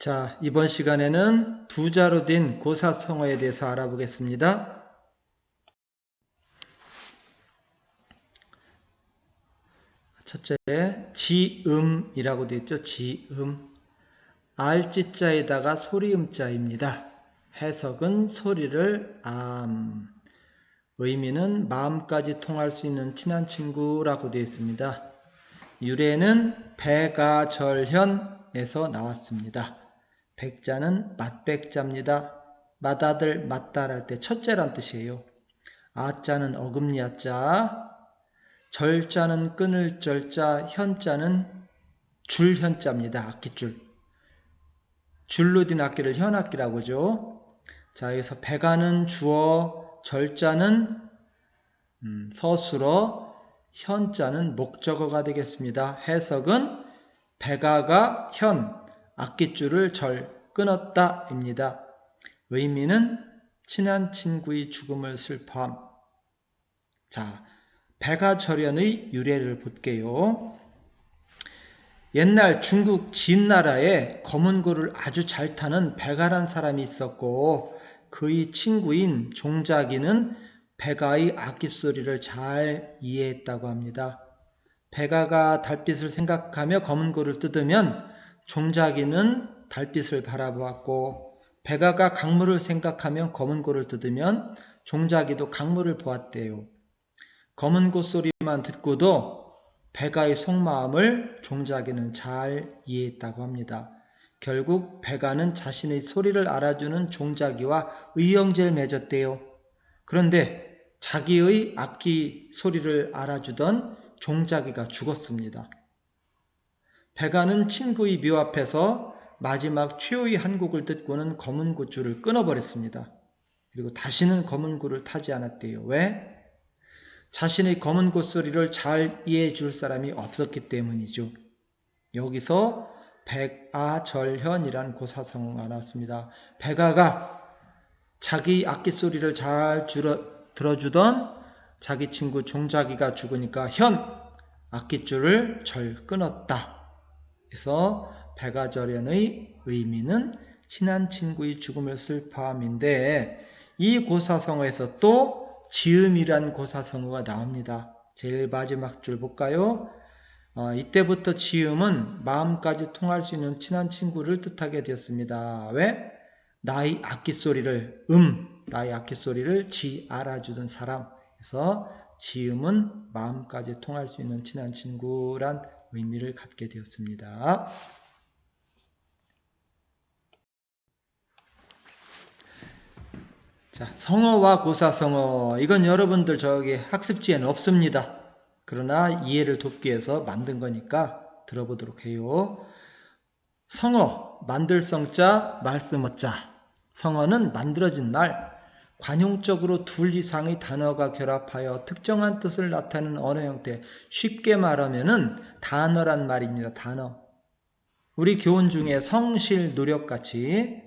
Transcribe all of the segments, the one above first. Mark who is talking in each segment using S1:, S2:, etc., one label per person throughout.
S1: 자, 이번 시간에는 두 자로 된 고사성어에 대해서 알아보겠습니다. 첫째, 지음이라고 되어 있죠. 지음. 알지자에다가 소리음자입니다. 해석은 소리를 암. 의미는 마음까지 통할 수 있는 친한 친구라고 되어 있습니다. 유래는 백아절현에서 나왔습니다. 백자는 맞백자입니다. 맏아들, 맏딸 할 때 첫째란 뜻이에요. 아자는 어금니 아자, 절자는 끊을 절자, 현자는 줄현자입니다. 악기줄. 줄로 된 악기를 현악기라고 하죠. 자, 여기서 백아는 주어, 절자는 서술어, 현자는 목적어가 되겠습니다. 해석은 백아가 현, 악기줄을 절 끊었다 입니다. 의미는 친한 친구의 죽음을 슬퍼함. 자, 백아절연의 유래를 볼게요. 옛날 중국 진나라에 검은고를 아주 잘 타는 백아란 사람이 있었고 그의 친구인 종자기는 백아의 악기소리를 잘 이해했다고 합니다. 백아가 달빛을 생각하며 검은고를 뜯으면 종자기는 달빛을 바라보았고 백아가 강물을 생각하며 검은고를 뜯으면 종자기도 강물을 보았대요. 검은고 소리만 듣고도 백아의 속마음을 종자기는 잘 이해했다고 합니다. 결국 백아는 자신의 소리를 알아주는 종자기와 의형제를 맺었대요. 그런데 자기의 악기 소리를 알아주던 종자기가 죽었습니다. 백아는 친구의 묘 앞에서 마지막 최후의 한 곡을 듣고는 검은고줄을 끊어버렸습니다. 그리고 다시는 검은고를 타지 않았대요. 왜? 자신의 검은고 소리를 잘 이해해 줄 사람이 없었기 때문이죠. 여기서 백아절현이란 고사성어가 나왔습니다. 백아가 자기 악기 소리를 잘 들어주던 자기 친구 종자기가 죽으니까 현, 악기줄을 절 끊었다. 그래서 백아절연의 의미는 친한 친구의 죽음을 슬퍼함인데 이 고사성어에서 또 지음이란 고사성어가 나옵니다. 제일 마지막 줄 볼까요? 이때부터 지음은 마음까지 통할 수 있는 친한 친구를 뜻하게 되었습니다. 왜? 나의 악기소리를 나의 악기소리를 알아주던 사람. 그래서 지음은 마음까지 통할 수 있는 친한 친구란 의미를 갖게 되었습니다. 자, 성어와 고사성어. 이건 여러분들 저기 학습지에는 없습니다. 그러나 이해를 돕기 위해서 만든 거니까 들어보도록 해요. 성어, 만들 성자, 말씀어자. 성어는 만들어진 말, 관용적으로 둘 이상의 단어가 결합하여 특정한 뜻을 나타내는 언어 형태. 쉽게 말하면은 단어란 말입니다. 단어. 우리 교훈 중에 성실, 노력같이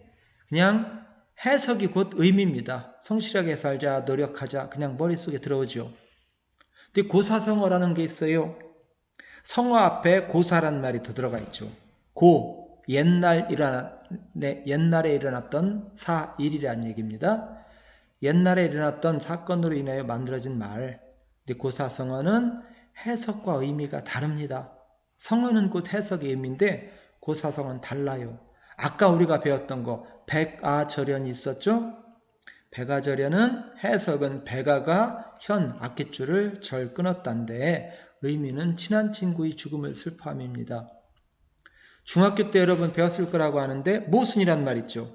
S1: 그냥 해석이 곧 의미입니다. 성실하게 살자, 노력하자, 그냥 머릿속에 들어오죠. 근데 고사성어라는 게 있어요. 성어 앞에 고사란 말이 더 들어가 있죠. 옛날에 일어났던 일이라는 얘기입니다. 옛날에 일어났던 사건으로 인하여 만들어진 말. 근데 고사성어는 해석과 의미가 다릅니다. 성어는 곧 해석의 의미인데 고사성어는 달라요. 아까 우리가 배웠던 거 백아절연이 있었죠? 백아절연은 해석은 백아가 현 악기줄을 절 끊었다는데 의미는 친한 친구의 죽음을 슬퍼함입니다. 중학교 때 여러분 배웠을 거라고 하는데 모순이란 말 있죠.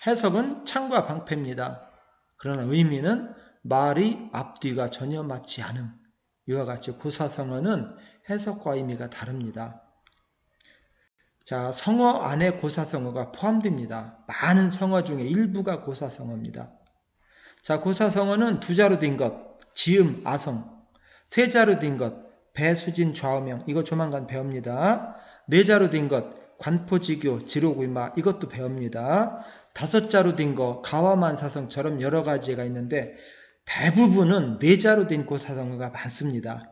S1: 해석은 창과 방패입니다. 그러나 의미는 말의 앞뒤가 전혀 맞지 않음. 이와 같이 고사성어는 해석과 의미가 다릅니다. 자, 성어 안에 고사성어가 포함됩니다. 많은 성어 중에 일부가 고사성어입니다. 자, 고사성어는 두 자로 된 것, 지음, 아성. 세 자로 된 것, 배수진, 좌우명. 이거 조만간 배웁니다. 네 자로 된 것, 관포지교, 지로구이마. 이것도 배웁니다. 다섯 자로 된 거, 가와만사성처럼 여러 가지가 있는데 대부분은 네 자로 된 고사성어가 많습니다.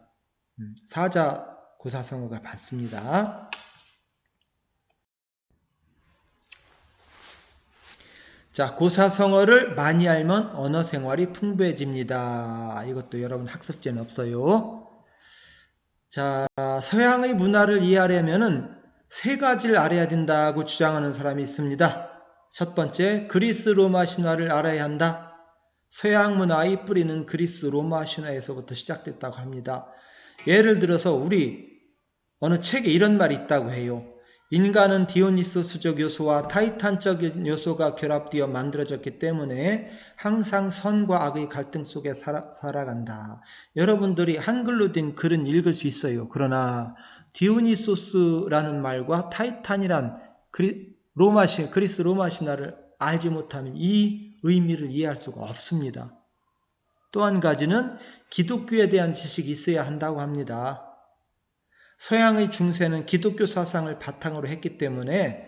S1: 사자 고사성어가 많습니다. 자, 고사성어를 많이 알면 언어 생활이 풍부해집니다. 이것도 여러분 학습제는 없어요. 자, 서양의 문화를 이해하려면은 세 가지를 알아야 된다고 주장하는 사람이 있습니다. 첫 번째, 그리스 로마 신화를 알아야 한다. 서양 문화의 뿌리는 그리스 로마 신화에서부터 시작됐다고 합니다. 예를 들어서 우리 어느 책에 이런 말이 있다고 해요. 인간은 디오니소스적 요소와 타이탄적 요소가 결합되어 만들어졌기 때문에 항상 선과 악의 갈등 속에 살아간다. 여러분들이 한글로 된 글은 읽을 수 있어요. 그러나 디오니소스라는 말과 타이탄이란 그리스 로마 신화를 알지 못하면 이 의미를 이해할 수가 없습니다. 또 한 가지는 기독교에 대한 지식이 있어야 한다고 합니다. 서양의 중세는 기독교 사상을 바탕으로 했기 때문에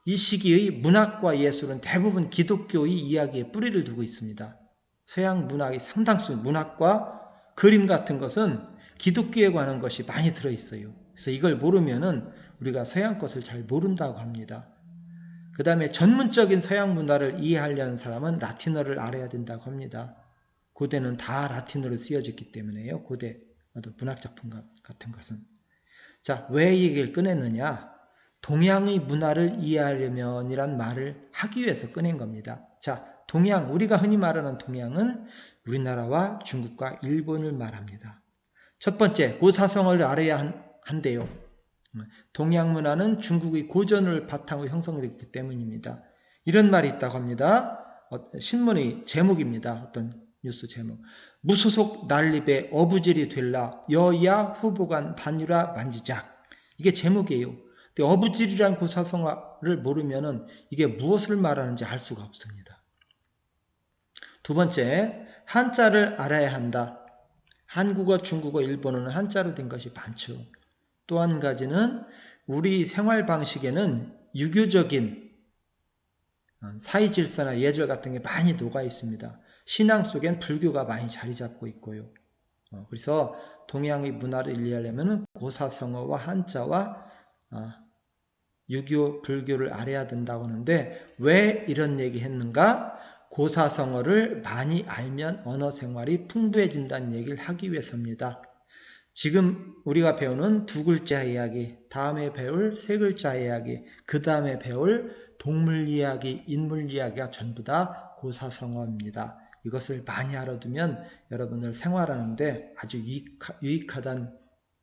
S1: 이 시기의 문학과 예술은 대부분 기독교의 이야기에 뿌리를 두고 있습니다. 서양 문학의 상당수 문학과 그림 같은 것은 기독교에 관한 것이 많이 들어있어요. 그래서 이걸 모르면은 우리가 서양 것을 잘 모른다고 합니다. 그 다음에 전문적인 서양 문화를 이해하려는 사람은 라틴어를 알아야 된다고 합니다. 고대는 다 라틴어로 쓰여졌기 때문에요. 고대 문학작품 같은 것은. 자, 왜 이 얘기를 꺼냈느냐? 동양의 문화를 이해하려면 이란 말을 하기 위해서 꺼낸 겁니다. 자, 동양, 우리가 흔히 말하는 동양은 우리나라와 중국과 일본을 말합니다. 첫 번째, 고사성어를 알아야 한대요. 동양 문화는 중국의 고전을 바탕으로 형성됐기 때문입니다. 이런 말이 있다고 합니다. 신문의 제목입니다. 어떤 뉴스 제목. 무소속 난립에 어부질이 될라 여야 후보간 반유라 만지작. 이게 제목이에요. 근데 어부질이란 고사성어를 모르면은 이게 무엇을 말하는지 알 수가 없습니다. 두 번째, 한자를 알아야 한다. 한국어, 중국어, 일본어는 한자로 된 것이 많죠. 또 한 가지는 우리 생활 방식에는 유교적인 사이질서나 예절 같은 게 많이 녹아 있습니다. 신앙 속엔 불교가 많이 자리 잡고 있고요. 그래서 동양의 문화를 이해하려면 고사성어와 한자와 유교, 불교를 알아야 된다고 하는데 왜 이런 얘기 했는가? 고사성어를 많이 알면 언어 생활이 풍부해진다는 얘기를 하기 위해서입니다. 지금 우리가 배우는 두 글자 이야기, 다음에 배울 세 글자 이야기, 그 다음에 배울 동물 이야기, 인물 이야기가 전부 다 고사성어입니다. 이것을 많이 알아두면 여러분들 생활하는데 아주 유익하다는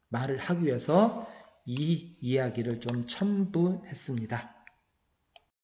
S1: 말을 하기 위해서 이 이야기를 좀 첨부했습니다.